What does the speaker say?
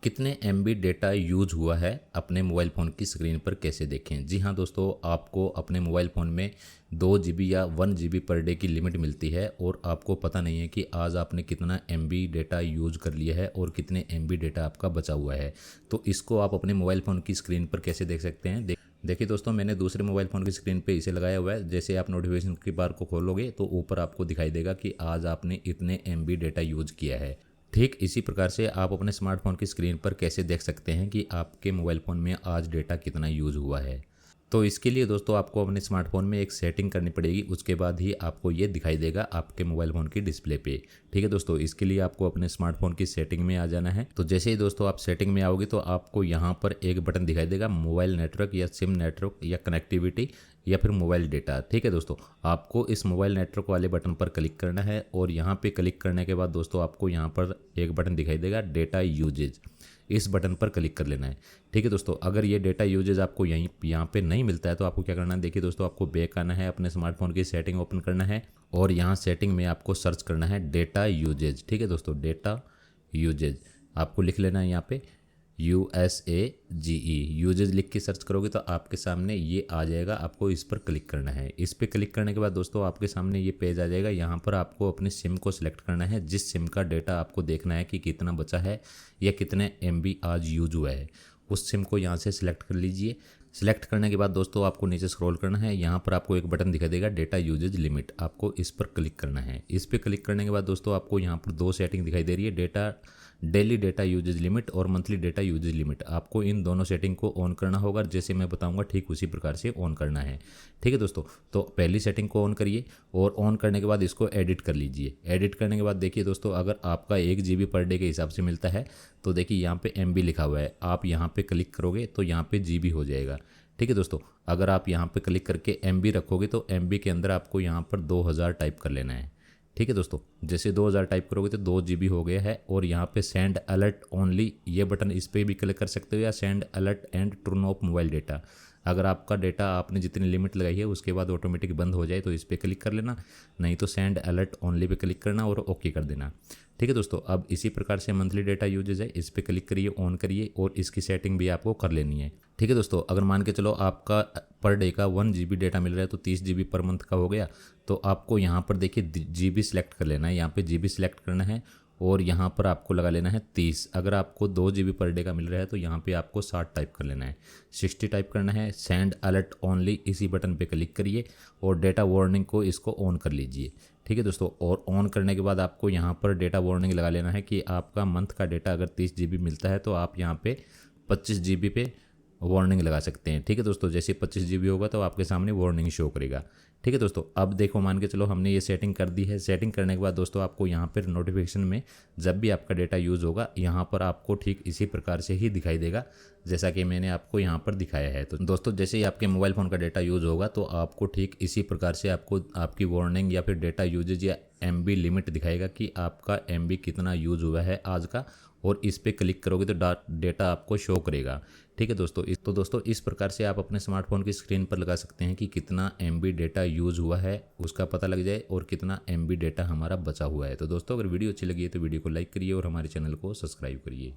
कितने MB data use हुआ है अपने मोबाइल फ़ोन की स्क्रीन पर कैसे देखें। जी हाँ दोस्तों, आपको अपने मोबाइल फ़ोन में 2 GB या 1 GB पर डे की लिमिट मिलती है और आपको पता नहीं है कि आज आपने कितना एमबी डेटा यूज कर लिया है और कितने एमबी डेटा आपका बचा हुआ है। तो इसको आप अपने मोबाइल फ़ोन की स्क्रीन पर कैसे देख सकते हैं। देखिए दोस्तों, मैंने दूसरे मोबाइल फ़ोन की स्क्रीन पे इसे लगाया हुआ है। जैसे आप नोटिफिकेशन की बार को खोलोगे तो ऊपर आपको दिखाई देगा कि आज आपने इतने एमबी डेटा यूज किया है। ठीक इसी प्रकार से आप अपने स्मार्टफोन की स्क्रीन पर कैसे देख सकते हैं कि आपके मोबाइल फ़ोन में आज डेटा कितना यूज़ हुआ है। तो इसके लिए दोस्तों आपको अपने स्मार्टफोन में एक सेटिंग करनी पड़ेगी, उसके बाद ही आपको ये दिखाई देगा आपके मोबाइल फ़ोन की डिस्प्ले पे। ठीक है दोस्तों, इसके लिए आपको अपने स्मार्टफोन की सेटिंग में आ जाना है। तो जैसे ही दोस्तों आप सेटिंग में आओगे तो आपको यहाँ पर एक बटन दिखाई देगा, मोबाइल नेटवर्क या सिम नेटवर्क या कनेक्टिविटी या फिर मोबाइल डेटा। ठीक है दोस्तों, आपको इस मोबाइल नेटवर्क वाले बटन पर क्लिक करना है और यहाँ पे क्लिक करने के बाद दोस्तों आपको यहाँ पर एक बटन दिखाई देगा, डेटा यूजेज। इस बटन पर क्लिक कर लेना है। ठीक है दोस्तों, अगर ये डेटा यूजेज आपको यहाँ पे नहीं मिलता है तो आपको क्या करना है, देखिए दोस्तों, आपको बैक आना है, अपने स्मार्टफोन की सेटिंग ओपन करना है और यहाँ सेटिंग में आपको सर्च करना है डेटा यूजेज। ठीक है दोस्तों, डेटा यूजेज आपको लिख लेना है यहाँ पे USAGE यूजेज लिख के सर्च करोगे तो आपके सामने ये आ जाएगा। आपको इस पर क्लिक करना है। इस पर क्लिक करने के बाद दोस्तों आपके सामने ये पेज आ जाएगा। यहाँ पर आपको अपने सिम को सिलेक्ट करना है, जिस सिम का डेटा आपको देखना है कि कितना बचा है या कितने MB आज यूज हुआ है, उस सिम को यहाँ से सिलेक्ट कर लीजिए। सिलेक्ट करने के बाद दोस्तों आपको नीचे स्क्रॉल करना है। यहाँ पर आपको एक बटन दिखाई देगा, डेटा यूजेज लिमिट। आपको इस पर क्लिक करना है। इस पर क्लिक करने के बाद दोस्तों आपको यहाँ पर दो सेटिंग दिखाई दे रही है, डेली डेटा यूजेज लिमिट और मंथली डेटा यूजेज लिमिट। आपको इन दोनों सेटिंग को ऑन करना होगा, जैसे मैं बताऊंगा ठीक उसी प्रकार से ऑन करना है। ठीक है दोस्तों, तो पहली सेटिंग को ऑन करिए और ऑन करने के बाद इसको एडिट कर लीजिए। एडिट करने के बाद देखिए दोस्तों, अगर आपका 1 GB पर डे के हिसाब से मिलता है तो देखिए यहाँ पे MB लिखा हुआ है, आप यहाँ पे क्लिक करोगे तो यहाँ पे GB हो जाएगा। ठीक है दोस्तों, अगर आप यहाँ पे क्लिक करके MB रखोगे तो MB के अंदर आपको यहाँ पर 2000 टाइप कर लेना है। ठीक है दोस्तों, जैसे 2000 टाइप करोगे तो 2 GB हो गया है। और यहाँ पे सेंड अलर्ट ओनली, ये बटन इस पर भी क्लिक कर सकते हो, या send alert and turn off mobile data. अगर आपका डेटा आपने जितनी लिमिट लगाई है उसके बाद ऑटोमेटिक बंद हो जाए तो इस पर क्लिक कर लेना, नहीं तो send alert only pay click करना और ओके कर देना। ठीक है दोस्तों, अब इसी प्रकार से मंथली डेटा यूजेज है, इस पर क्लिक करिए, ऑन करिए और इसकी सेटिंग भी आपको कर लेनी है। ठीक है दोस्तों, अगर मान के चलो आपका पर डे का 1 GB डेटा मिल रहा है तो 30 GB पर मंथ का हो गया। तो आपको यहाँ पर देखिए GB सिलेक्ट कर लेना है, यहाँ पे GB सिलेक्ट करना है और यहाँ पर आपको लगा लेना है 30। अगर आपको 2 GB पर डे का मिल रहा है तो यहाँ पे आपको 60 टाइप कर लेना है, 60 टाइप करना है। सेंड अलर्ट ओनली, इसी बटन पे क्लिक करिए और डेटा वार्निंग को इसको ऑन कर लीजिए। ठीक है दोस्तों, और ऑन करने के बाद आपको यहाँ पर डेटा वार्निंग लगा लेना है कि आपका मंथ का डेटा अगर 30 GB मिलता है तो आप यहाँ पे 25 GB पे वार्निंग लगा सकते हैं। ठीक है दोस्तों, जैसे 25 GB होगा तो आपके सामने वार्निंग शो करेगा। ठीक है दोस्तों, अब देखो मान के चलो हमने ये सेटिंग कर दी है। सेटिंग करने के बाद दोस्तों आपको यहाँ पर नोटिफिकेशन में जब भी आपका डेटा यूज़ होगा यहाँ पर आपको ठीक इसी प्रकार से ही दिखाई देगा जैसा कि मैंने आपको यहाँ पर दिखाया है। तो दोस्तों जैसे ही आपके मोबाइल फ़ोन का डेटा यूज़ होगा तो आपको ठीक इसी प्रकार से आपको आपकी वार्निंग या फिर डेटा यूजेज या MB लिमिट दिखाएगा कि आपका MB कितना यूज़ हुआ है आज का, और इस पर क्लिक करोगे तो डेटा आपको शो करेगा। ठीक है दोस्तों, इस प्रकार से आप अपने स्मार्टफोन की स्क्रीन पर लगा सकते हैं कि कितना MB डेटा यूज़ हुआ है उसका पता लग जाए और कितना MB डेटा हमारा बचा हुआ है। तो दोस्तों अगर वीडियो अच्छी लगी है तो वीडियो को लाइक करिए और हमारे चैनल को सब्सक्राइब करिए।